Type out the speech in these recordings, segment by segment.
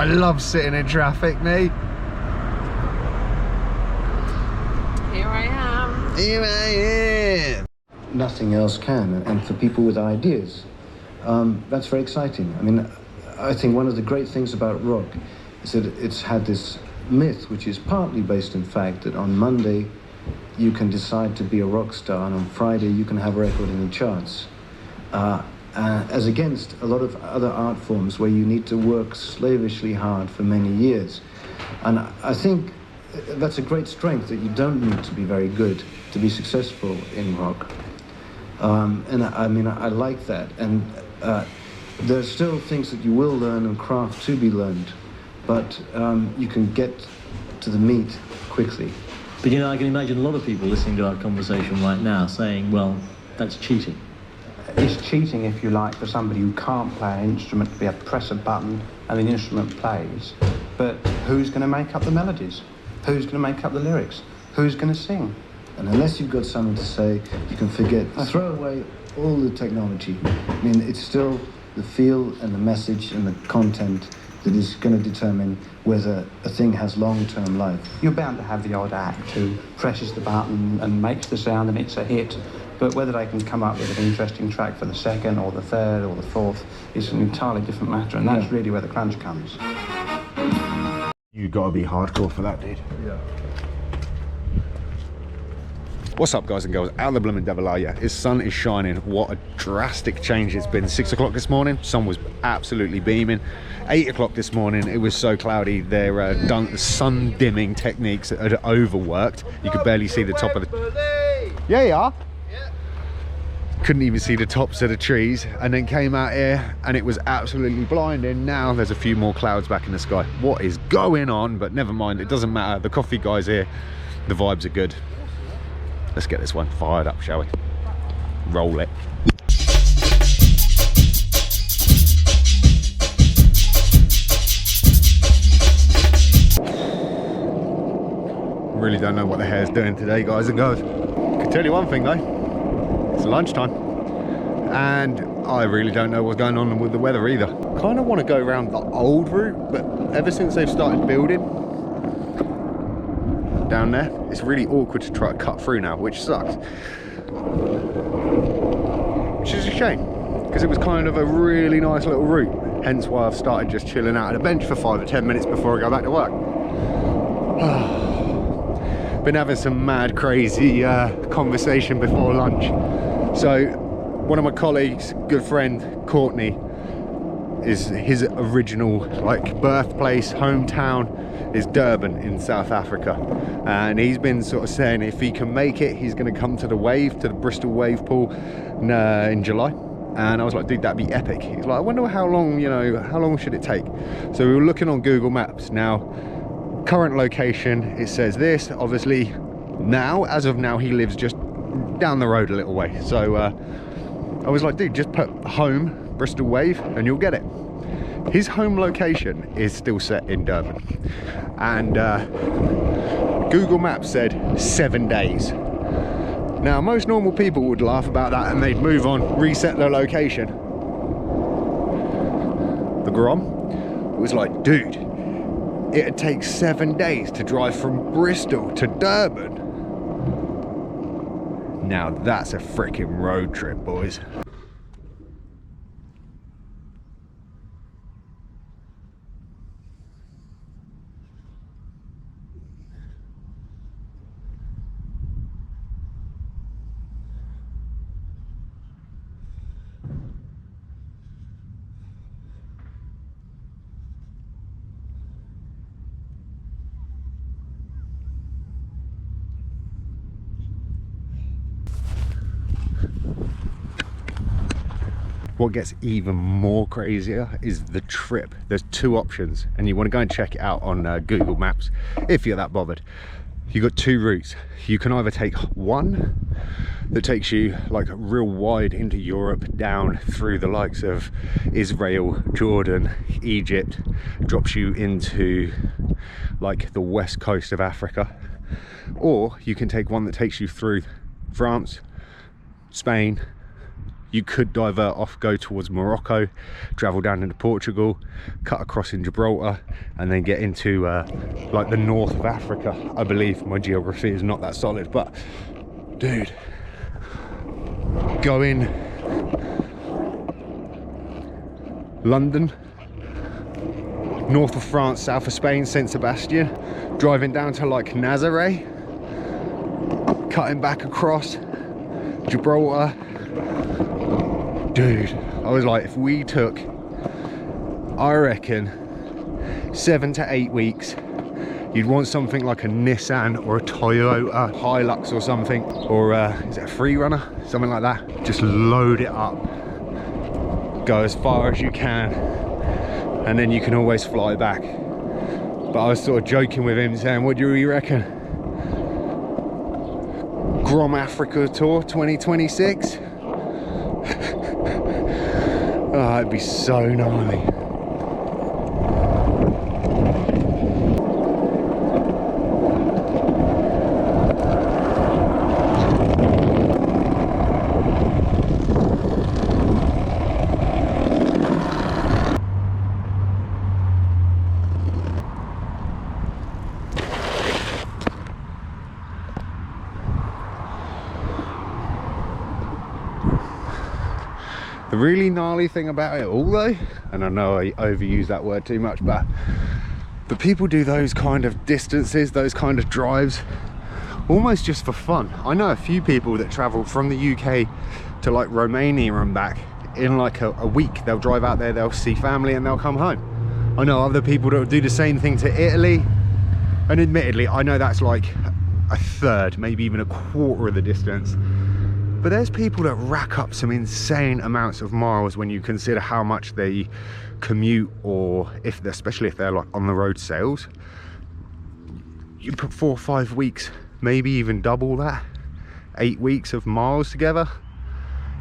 I love sitting in traffic, me. Here I am. Here I am. Nothing else can, and for people with ideas, that's very exciting. I mean, I think one of the great things about rock is that it's had this myth, which is partly based in fact, that on Monday you can decide to be a rock star, and on Friday you can have a record in the charts. As against a lot of other art forms where you need to work slavishly hard for many years. And I think that's a great strength, that you don't need to be very good to be successful in rock. And I mean, I like that. And there are still things that you will learn and craft to be learned, but you can get to the meat quickly. But you know, I can imagine a lot of people listening to our conversation right now saying, well, that's cheating. It's cheating, if you like, for somebody who can't play an instrument to be able to press a button and the instrument plays. But who's going to make up the melodies? Who's going to make up the lyrics? Who's going to sing? And unless you've got something to say, you can forget, throw away all the technology. I mean, it's still the feel and the message and the content that is going to determine whether a thing has long-term life. You're bound to have the odd act who presses the button and makes the sound and it's a hit. But whether they can come up with an interesting track for the second or the third or the fourth is an entirely different matter, and that's really where the crunch comes. You gotta be hardcore for that, dude. Yeah. What's up, guys and girls? Out the blooming devil are ya? His sun is shining. What a drastic change it's been. 6 o'clock this morning, sun was absolutely beaming. 8 o'clock this morning, it was so cloudy. Their sun dimming techniques had overworked. You could barely see the top of the... Yeah, you are. Couldn't even see the tops of the trees, and then came out here and it was absolutely blinding. Now there's a few more clouds back in the sky. What is going on? But never mind, it doesn't matter. The coffee guy's here, the vibes are good. Let's get this one fired up, shall we? Roll it. Really don't know what the hair's doing today, guys and girls. Can tell you one thing though. It's lunchtime and I really don't know what's going on with the weather either. Kind of want to go around the old route, but ever since they've started building down there, it's really awkward to try to cut through now, which sucks. Which is a shame, because it was kind of a really nice little route. Hence why I've started just chilling out at a bench for 5 or 10 minutes before I go back to work. Been having some mad crazy conversation before lunch. So one of my colleagues, good friend Courtney, is his original like birthplace, hometown is Durban in South Africa, and he's been sort of saying if he can make it, he's going to come to the Bristol wave pool in July. And I was like, dude, that'd be epic. He's like, I wonder how long, you know, how long should it take? So we were looking on Google Maps. Now, current location, it says this. Obviously, now, as of now, he lives just down the road a little way. So I was like, dude, just put home Bristol wave and you'll get it. His home location is still set in Durban, and Google Maps said 7 days. Now, most normal people would laugh about that and they'd move on, reset their location. The Grom was like, dude, it'd take 7 days to drive from Bristol to Durban. Now that's a freaking road trip, boys. What gets even more crazier is the trip. There's 2 options, and you want to go and check it out on Google Maps if you're that bothered. You've got 2 routes. You can either take one that takes you like real wide into Europe, down through the likes of Israel, Jordan, Egypt, drops you into like the west coast of Africa, or you can take one that takes you through France, Spain, You could divert off, go towards Morocco, travel down into Portugal, cut across in Gibraltar, and then get into like the north of Africa. I believe my geography is not that solid, but dude, going London, north of France, south of Spain, Saint Sebastian, driving down to like Nazaré, cutting back across Gibraltar. Dude, I was like, if we took, I reckon, 7 to 8 weeks, you'd want something like a Nissan or a Toyota Hilux or something, or is it a Freerunner, something like that. Just load it up, go as far as you can, and then you can always fly back. But I was sort of joking with him, saying, what do you reckon? Grom Africa Tour 2026? Oh, it'd be so gnarly. The really gnarly thing about it all though, and I know I overuse that word too much, but people do those kind of distances, those kind of drives, almost just for fun. I know a few people that travel from the UK to like Romania and back in like a week. They'll drive out there, they'll see family, and they'll come home. I know other people that will do the same thing to Italy, and admittedly I know that's like a third, maybe even a quarter of the distance. But there's people that rack up some insane amounts of miles when you consider how much they commute, or especially if they're like on the road sales. You put 4 or 5 weeks, maybe even double that, 8 weeks of miles together.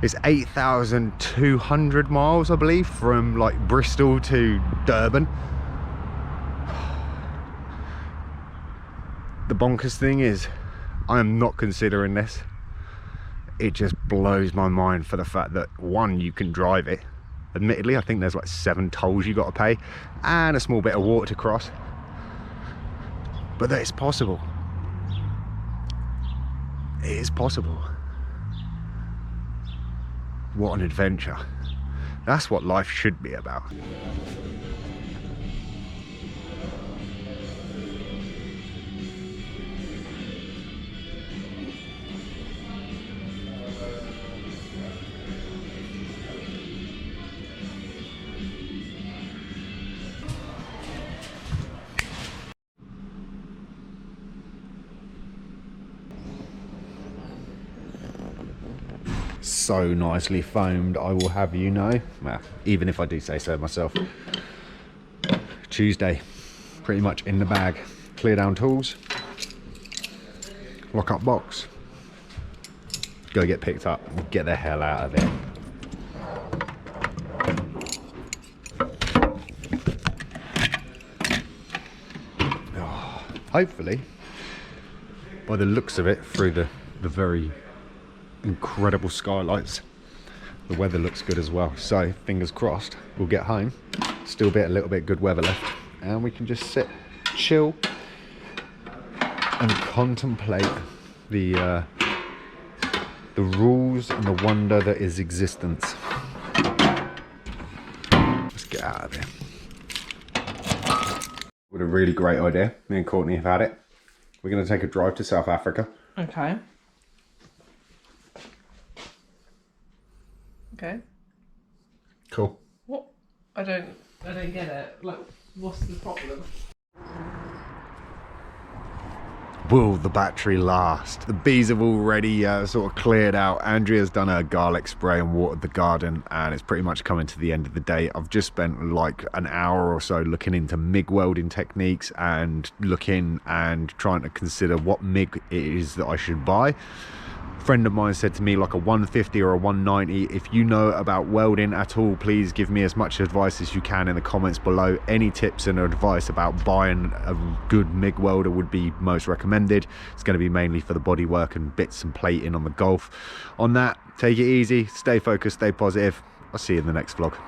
It's 8,200 miles, I believe, from like Bristol to Durban. The bonkers thing is, I am not considering this. It just blows my mind for the fact that, one, you can drive it. Admittedly, I think there's like 7 tolls you got to pay and a small bit of water to cross, but that it's possible. It is possible. What an adventure. That's what life should be about. So nicely foamed, I will have you know. Well, even if I do say so myself. Tuesday, pretty much in the bag. Clear down tools, lock up box, go get picked up, get the hell out of it. Oh, hopefully, by the looks of it, through the very incredible skylights, the weather looks good as well. So fingers crossed, we'll get home, still be a little bit good weather left, and we can just sit, chill, and contemplate the rules and the wonder that is existence. Let's get out of here. What a really great idea. Me and Courtney have had it. We're going to take a drive to South Africa. Okay. Okay. Cool. What? I don't get it. Like, what's the problem? Will the battery last? The bees have already sort of cleared out. Andrea's done a garlic spray and watered the garden, and it's pretty much coming to the end of the day. I've just spent like an hour or so looking into MIG welding techniques and looking and trying to consider what MIG it is that I should buy. friend of mine said to me, like a 150 or a 190. If you know about welding at all, please give me as much advice as you can in the comments below. Any tips and advice about buying a good MIG welder would be most recommended. It's going to be mainly for the body work and bits and plating on the Golf. On that, take it easy, stay focused, stay positive. I'll see you in the next vlog.